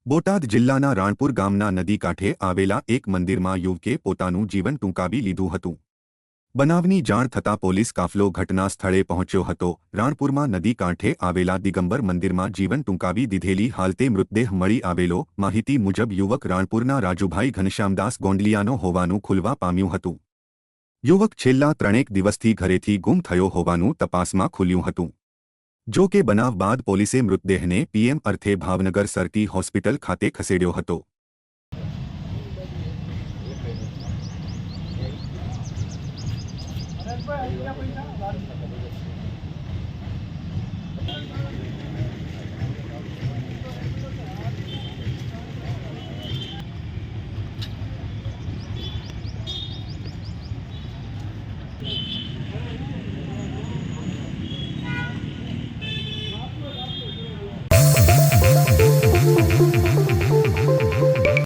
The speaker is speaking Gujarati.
બોટાદ જિલ્લાના રાણપુર ગામના નદી કાંઠે આવેલા એક મંદિરમાં યુવકે પોતાનું જીવન ટૂંકાવી લીધું હતું। બનાવની જાણ થતાં પોલીસ કાફલો ઘટના સ્થળે પહોંચ્યો હતો। રાણપુરમાં નદી કાંઠે આવેલા દિગંબર મંદિરમાં જીવન ટૂંકાવી દીધેલી હાલતે મૃતદેહ મળી આવેલો। માહિતી મુજબ યુવક રાણપુરના રાજુભાઈ ઘનશ્યામદાસ ગોંડલિયાનો હોવાનું ખુલવા પામ્યું હતું। યુવક છેલ્લા 3 દિવસથી ઘરેથી ગુમ થયો હોવાનું તપાસમાં ખુલ્યું હતું। જો કે બનાવ બાદ પોલીસે મૃતદેહને પીએમ અર્થે ભાવનગર સરટી હોસ્પિટલ ખાતે ખસેડ્યો હતો।